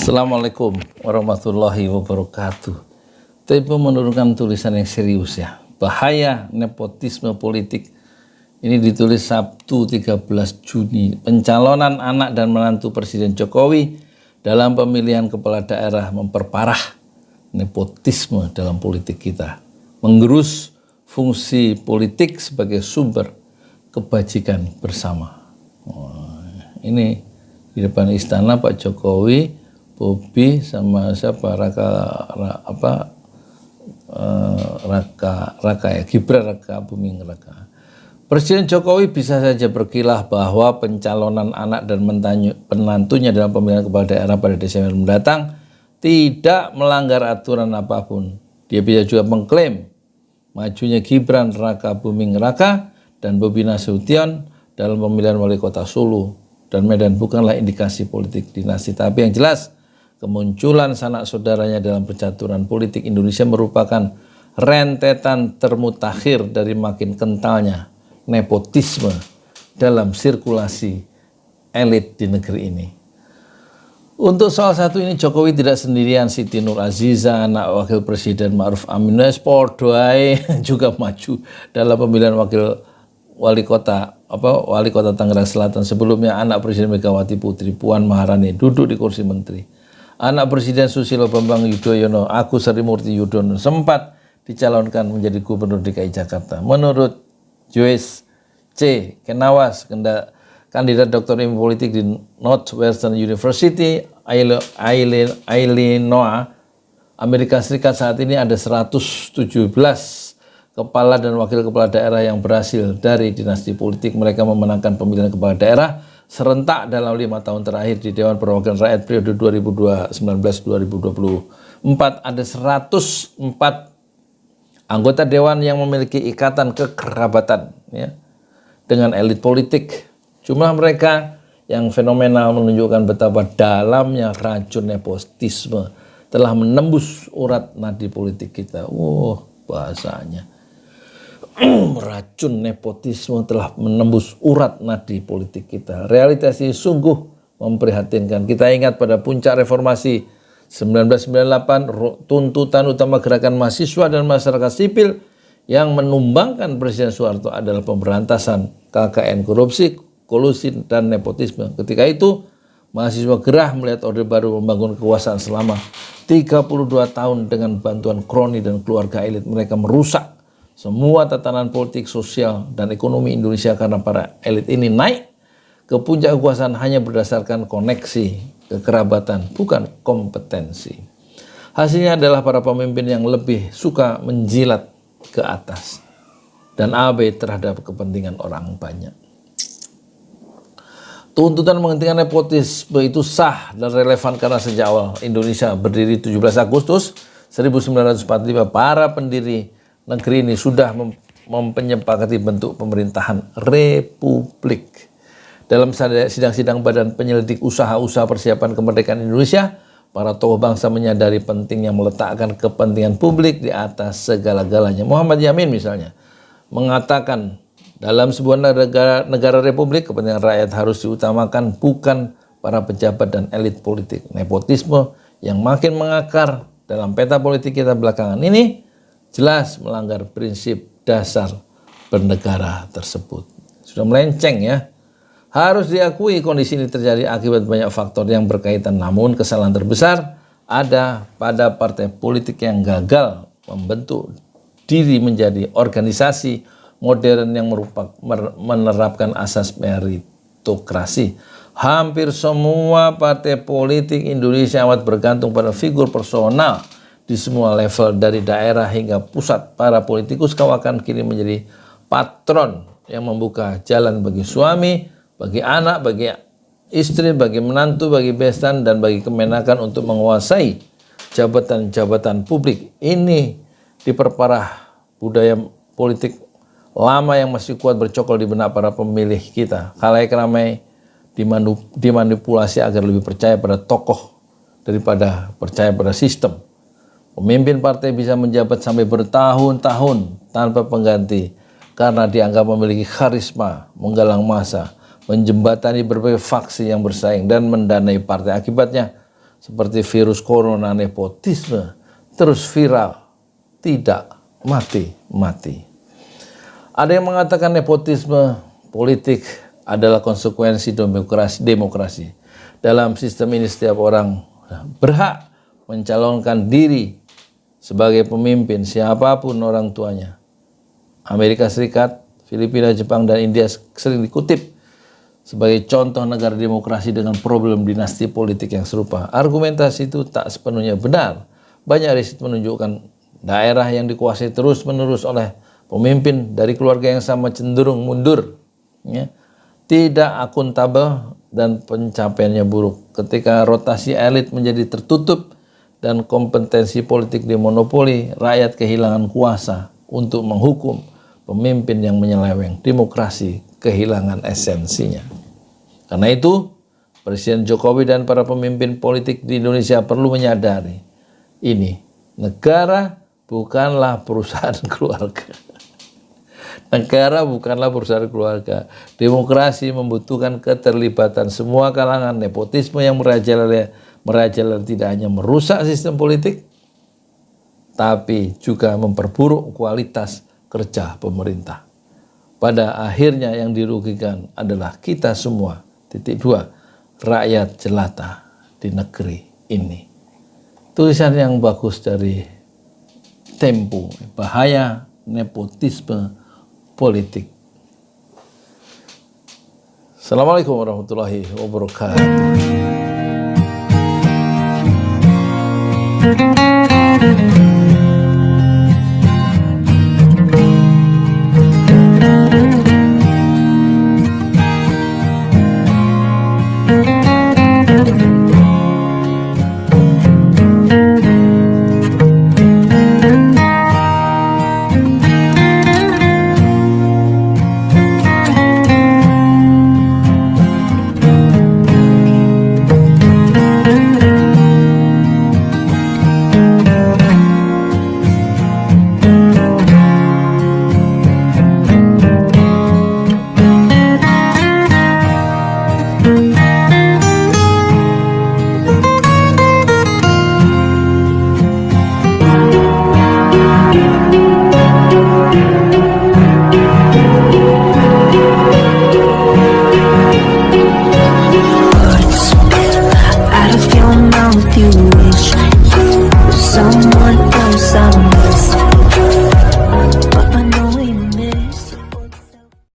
Assalamualaikum warahmatullahi wabarakatuh. Tempo menurunkan tulisan yang serius ya. Bahaya nepotisme politik. Ini ditulis Sabtu 13 Juni. Pencalonan anak dan menantu Presiden Jokowi dalam pemilihan kepala daerah memperparah nepotisme dalam politik kita. Menggerus fungsi politik sebagai sumber kebajikan bersama. Ini di depan istana Pak Jokowi, Bobi sama siapa Gibran Raka Buming Raka. Presiden Jokowi bisa saja berkilah bahwa pencalonan anak dan menantunya dalam pemilihan kepala daerah pada Desember mendatang tidak melanggar aturan apapun. Dia bisa juga mengklaim majunya Gibran Raka Buming Raka dan Bobi Nasution dalam pemilihan wali kota Solo dan Medan bukanlah indikasi politik dinasti, tapi yang jelas kemunculan sanak saudaranya dalam percaturan politik Indonesia merupakan rentetan termutakhir dari makin kentalnya nepotisme dalam sirkulasi elit di negeri ini. Untuk soal satu ini Jokowi tidak sendirian. Siti Nur Aziza, anak wakil presiden Ma'ruf Amin Podoai juga maju dalam pemilihan wali kota Tangerang Selatan. Sebelumnya anak Presiden Megawati Putri Puan Maharani duduk di kursi menteri. Anak Presiden Susilo Bambang Yudhoyono, Agus Harimurti Yudhoyono sempat dicalonkan menjadi Gubernur DKI Jakarta. Menurut Joyce C. Kenawas, kandidat doktor ilmu politik di Northwestern University, Illinois, Amerika Serikat, saat ini ada 117 kepala dan wakil kepala daerah yang berhasil dari dinasti politik. Mereka memenangkan pemilihan kepala daerah serentak dalam 5 tahun terakhir di Dewan Perwakilan Rakyat periode 2019-2024. Ada 104 anggota Dewan yang memiliki ikatan kekerabatan ya, dengan elit politik. Jumlah mereka yang fenomenal menunjukkan betapa dalamnya racun nepotisme telah menembus urat nadi politik kita. Bahasanya. Racun nepotisme telah menembus urat nadi politik kita. Realitas ini sungguh memprihatinkan. Kita ingat pada puncak reformasi 1998, tuntutan utama gerakan mahasiswa dan masyarakat sipil yang menumbangkan Presiden Soeharto adalah pemberantasan KKN korupsi, kolusi, dan nepotisme. Ketika itu, mahasiswa gerah melihat Orde Baru membangun kekuasaan selama 32 tahun dengan bantuan kroni dan keluarga elit. Mereka merusak semua tatanan politik, sosial, dan ekonomi Indonesia karena para elit ini naik ke puncak kekuasaan hanya berdasarkan koneksi, kekerabatan, bukan kompetensi. Hasilnya adalah para pemimpin yang lebih suka menjilat ke atas dan abai terhadap kepentingan orang banyak. Tuntutan menghentikan nepotisme itu sah dan relevan karena sejak awal Indonesia berdiri 17 Agustus 1945, para pendiri negeri ini sudah menyepakati bentuk pemerintahan republik. Dalam sidang-sidang Badan Penyelidik Usaha-usaha Persiapan Kemerdekaan Indonesia, para tokoh bangsa menyadari pentingnya meletakkan kepentingan publik di atas segala-galanya. Muhammad Yamin misalnya mengatakan, dalam sebuah negara republik, kepentingan rakyat harus diutamakan, bukan para pejabat dan elit politik. Nepotisme yang makin mengakar dalam peta politik kita belakangan ini jelas melanggar prinsip dasar bernegara tersebut. Sudah melenceng ya. Harus diakui kondisi ini terjadi akibat banyak faktor yang berkaitan. Namun kesalahan terbesar ada pada partai politik yang gagal membentuk diri menjadi organisasi modern yang menerapkan asas meritokrasi. Hampir semua partai politik Indonesia amat bergantung pada figur personal di semua level dari daerah hingga pusat. Para politikus kawakan kini menjadi patron yang membuka jalan bagi suami, bagi anak, bagi istri, bagi menantu, bagi besan, dan bagi kemenakan untuk menguasai jabatan-jabatan publik. Ini diperparah budaya politik lama yang masih kuat bercokol di benak para pemilih kita. Khalayak ramai dimanipulasi agar lebih percaya pada tokoh daripada percaya pada sistem. Pemimpin partai bisa menjabat sampai bertahun-tahun tanpa pengganti karena dianggap memiliki karisma, menggalang massa, menjembatani berbagai faksi yang bersaing dan mendanai partai. Akibatnya seperti virus corona nepotisme terus viral, tidak mati-mati. Ada yang mengatakan nepotisme politik adalah konsekuensi demokrasi. Dalam sistem ini setiap orang berhak mencalonkan diri sebagai pemimpin siapapun orang tuanya. Amerika Serikat, Filipina, Jepang, dan India sering dikutip sebagai contoh negara demokrasi dengan problem dinasti politik yang serupa. Argumentasi itu tak sepenuhnya benar. Banyak riset menunjukkan daerah yang dikuasai terus-menerus oleh pemimpin dari keluarga yang sama cenderung mundur, ya, tidak akuntabel, dan pencapaiannya buruk. Ketika rotasi elit menjadi tertutup dan kompetensi politik dimonopoli, rakyat kehilangan kuasa untuk menghukum pemimpin yang menyeleweng. Demokrasi kehilangan esensinya. Karena itu, Presiden Jokowi dan para pemimpin politik di Indonesia perlu menyadari ini, negara bukanlah perusahaan keluarga. Negara bukanlah perusahaan keluarga. Demokrasi membutuhkan keterlibatan semua kalangan. Nepotisme yang merajalela tidak hanya merusak sistem politik, tapi juga memperburuk kualitas kerja pemerintah. Pada akhirnya yang dirugikan adalah kita semua. 2. Rakyat jelata di negeri ini. Tulisan yang bagus dari Tempo, bahaya nepotisme politik. Assalamualaikum warahmatullahi wabarakatuh.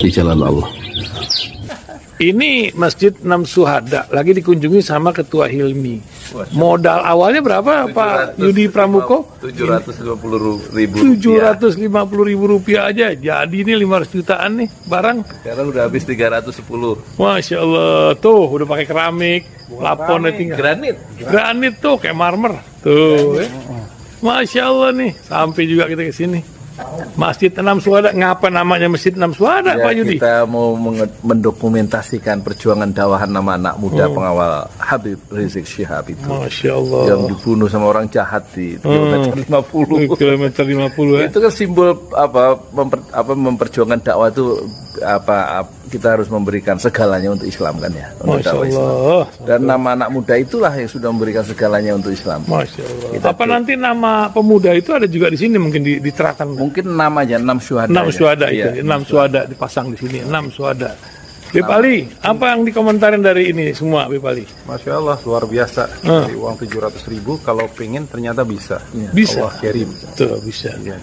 Di jalan Allah. Ini Masjid Enam Syuhada lagi dikunjungi sama Ketua Hilmi. Modal awalnya berapa Pak Yudi Pramuko? 750.000 rupiah aja. Jadi ini 500 jutaan nih barang. Sekarang udah habis 310. Masya Allah, tuh udah pakai keramik, plafonnya tinggal. Granit tuh kayak marmer. Tuh. Masya Allah nih, sampai juga kita ke sini. Masjid Enam Syuhada, ngapa namanya Masjid Enam Syuhada, Ya, Pak Yudi? kita mau mendokumentasikan perjuangan dakwah nama anak muda pengawal Habib Rizik Syihab itu. Masya Allah. Yang dibunuh sama orang jahat di kilometer 50. Kilometer 50 ya. Itu kan simbol memperjuangkan dakwah itu kita harus memberikan segalanya untuk Islam kan ya. Untuk Masya dakwah Allah. Islam. Dan nama anak muda itulah yang sudah memberikan segalanya untuk Islam. Masya Allah. Apa nanti nama pemuda itu ada juga di sini mungkin diterangkan? Mungkin namanya 6 syuhada. 6 syuhada itu, Iya, 6 syuhada dipasang di sini, 6 syuhada. Bipali, apa yang dikomentarin dari ini semua, Bipali? Masya Allah, luar biasa. Dari uang 700.000, kalau pengen ternyata bisa. Bisa. Allah kirim. Tuh, bisa. Ya,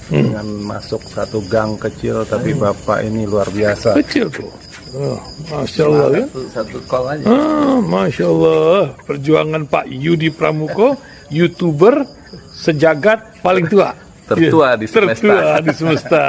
dengan masuk satu gang kecil, tapi Bapak ini luar biasa. Kecil tuh. Oh, Masya Allah ya. Satu call aja. Masya Allah. Perjuangan Pak Yudi Pramuko, YouTuber sejagat paling tua. Tertua di semesta. Tertua di semesta.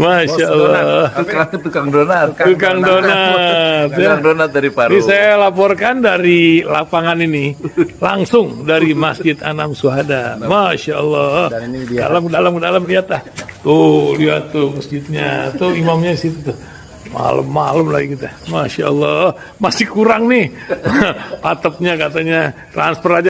Masya Allah. Tukang donat. Tukang donat. Tukang donat dari Paru. Ini saya laporkan dari lapangan ini, langsung dari Masjid Enam Syuhada. Masya Allah. Dan ini dia. Dalam lihat lah. Tuh, lihat tuh masjidnya. Tuh imamnya di situ tuh. Malam-malam lagi kita. Masya Allah. Masih kurang nih. Atapnya katanya transfer aja.